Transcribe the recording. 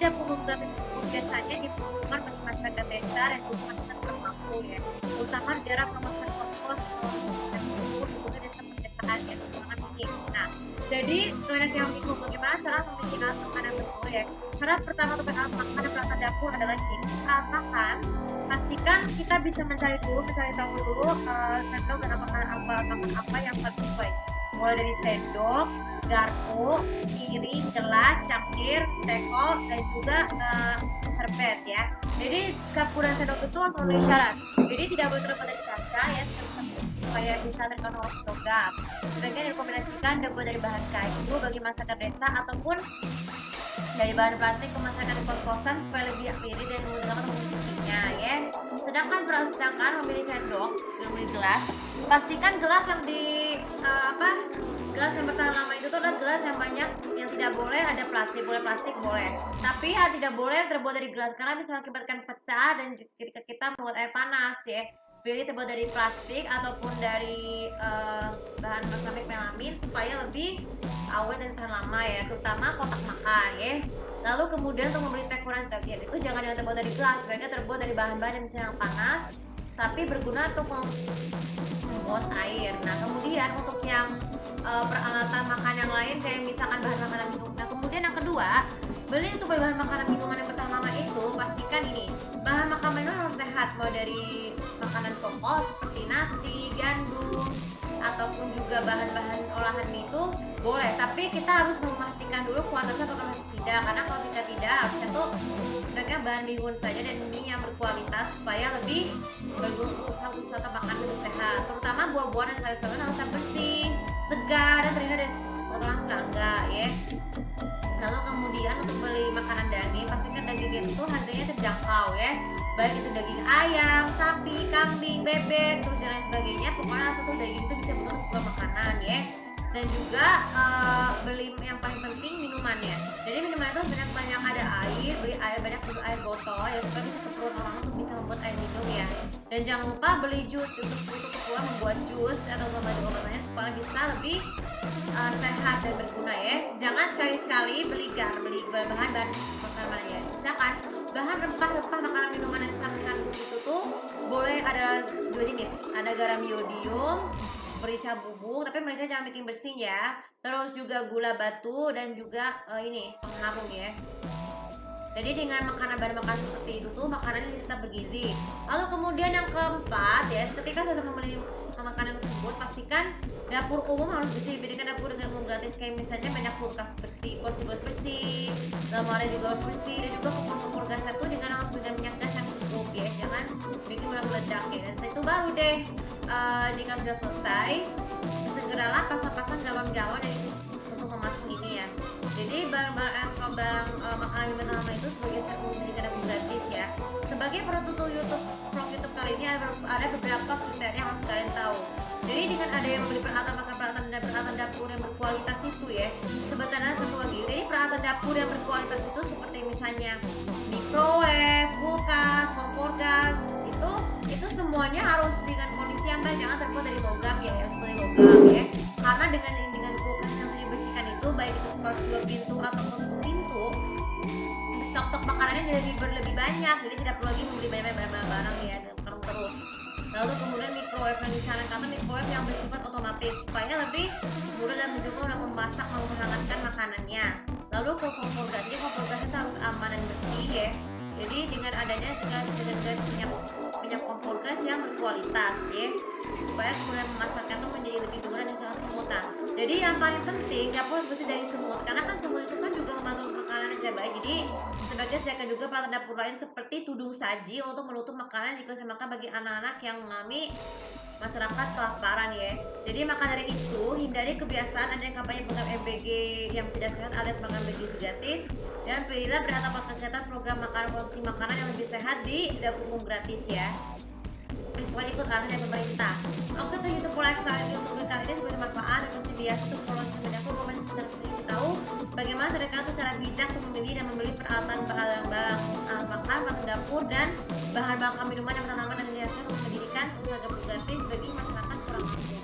dapur umum gratis tersebut biasanya diperuntukkan bagi masyarakat desa dan juga masyarakat termampu ya, terutama di daerah kawasan kos-kos dan dapur juga desa pedesaan yang keuangan minim. Nah, jadi banyak yang bingung bagaimana cara memiliki alat makan yang betul ya. Karena pertama untuk alat makan dan peralatan dapur adalah gini, alat makan pastikan kita bisa mencari tahu dulu sendok dan alat makan apa yang paling sesuai. Mulai dari sendok, garpu, piring, gelas, cangkir, teko, dan juga serbet ya. Jadi garpu dan sendok itu memenuhi syarat. Jadi tidak boleh terbuat dari kaca ya, supaya bisa terkena oleh logam. Sebaiknya direkomendasikan dibuat dari bahan kayu bagi masyarakat desa ataupun dari bahan plastik ke masyarakat di kos-kosan supaya lebih irit dan memudahkan memilihnya ya. Sedangkan memilih sendok, memilih gelas, pastikan gelas yang gelas yang bertahan lama itu tuh adalah gelas yang banyak, yang tidak boleh ada plastik boleh, tapi ya tidak boleh terbuat dari gelas karena bisa mengakibatkan pecah dan ketika kita membuat air panas ya. Pilih terbuat dari plastik ataupun dari bahan keramik melamin supaya lebih awet dan tahan lama ya, terutama kotak makan ya. Lalu kemudian untuk membeli tekuran bagian itu jangan yang terbuat dari gelas, sebaiknya terbuat dari bahan-bahan yang panas tapi berguna untuk membuat air. Nah kemudian untuk yang peralatan makan yang lain kayak misalkan bahan makanan minum. Nah kemudian yang kedua, beli bahan makanan minuman yang bertahan lama itu pastikan ini bahan makanan minuman harus sehat, mulai dari makanan pokok seperti nasi, gandum, ataupun juga bahan-bahan olahan mie itu boleh, tapi kita harus memastikan dulu kualitasnya atau tidak, karena kalau tidak harusnya tuh sebaiknya bahan bihun saja dan mie yang berkualitas supaya lebih bagus usaha makanan lebih sehat, terutama buah-buahan dan sayur-sayuran harus bersih, segar dan terhindar dari kotoran serangga ya. Lalu kemudian untuk beli makanan daging, pastikan daging itu harganya terjangkau ya, baik itu daging ayam, sapi, kambing, bebek, terus dan lain sebagainya. Pokoknya satu daging itu bisa menutup sebuah makanan ya. Dan juga beli yang paling penting minumannya. Jadi minuman itu banyak ada air, beli air banyak, beli air botol ya supaya bisa keperluan orang untuk bisa membuat air minum ya. Dan jangan lupa beli jus untuk keperluan membuat jus atau membuat obatnya supaya bisa lebih sehat dan berguna ya. Jangan sekali-sekali beli bahan-bahan makanan ya. Misalkan bahan rempah-rempah makanan minuman yang disarankan itu tuh boleh ada dua jenis, ada garam iodium, merica bubuk, tapi merica jangan bikin bersin ya. Terus juga gula batu dan juga ini pengharum ya. Jadi dengan bahan makanan seperti itu tuh makanannya tetap bergizi. Lalu kemudian yang keempat ya, ketika sudah membeli makanan tersebut pastikan dapur umum harus bersih. Bedanya dapur dengan umum gratis kayak misalnya banyak kulkas bersih, pot juga harus bersih, lemari juga harus bersih, dan juga kompor gasnya tuh dengan harus dengan minyak gas yang cukup ya, jangan bikin meledak ya. Dan setelah itu baru deh jika sudah selesai segeralah pasang galon-galon yang untuk memasang ini ya. Jadi barang makanan yang pertama itu sebagai serbu menjadi dapur gratis ya. Sebagai penutup YouTube kali ini ada beberapa kriteria yang harus kalian tahu. Jadi dengan ada yang membeli peralatan dapur yang berkualitas itu ya, sebetulnya satu lagi, jadi peralatan dapur yang berkualitas itu seperti misalnya microwave, kulkas, kompor gas, itu semuanya harus dengan kondisi yang baik, jangan terbuat dari logam ya, yang seperti logam ya. Karena dengan kulkas yang sudah dibersihkan itu, baik itu kulkas 2 pintu atau 1 pintu, stok makanannya lebih banyak, jadi tidak perlu lagi membeli banyak barang ya terus. Lalu kemudian microwave yang disarankan itu microwave yang bersifat otomatis supaya lebih mudah dan juga untuk memasak mau menghangatkan makanannya. Lalu kompor gas, jadi kompor gas itu harus aman dan bersih ya. Jadi dengan adanya minyak kompor gas yang berkualitas ya, supaya kemudian memasaknya tuh menjadi lebih mudah dan sangat semutan. Jadi yang paling penting dapur bersih dari semut, karena kan semut itu kan juga membantu makanan yang tidak baik. Jadi sebagai sediakan juga peralatan dapur lain seperti tudung saji untuk menutup makanan jika dimakan bagi anak-anak yang mengalami masyarakat kelaparan ya. Jadi maka dari itu hindari kebiasaan adanya kampanye program MBG yang tidak sehat alias makan bergizi gratis, dan pilihlah beratap kegiatan program konsumsi makanan yang lebih sehat di dapur umum gratis ya. Sesuai ikut arahan dari pemerintah. Oke, itu YouTube lifestyle untuk kali ini sebagai manfaat dan seperti biasa untuk follow channel aku, komen sekitar kita tahu bagaimana mereka tuh cara bijak untuk memilih dan membeli peralatan makan dapur dan bahan bakar minuman yang pertama dan dihasilkan untuk mendirikan usaha dapur gratis bagi masyarakat kurang mampu.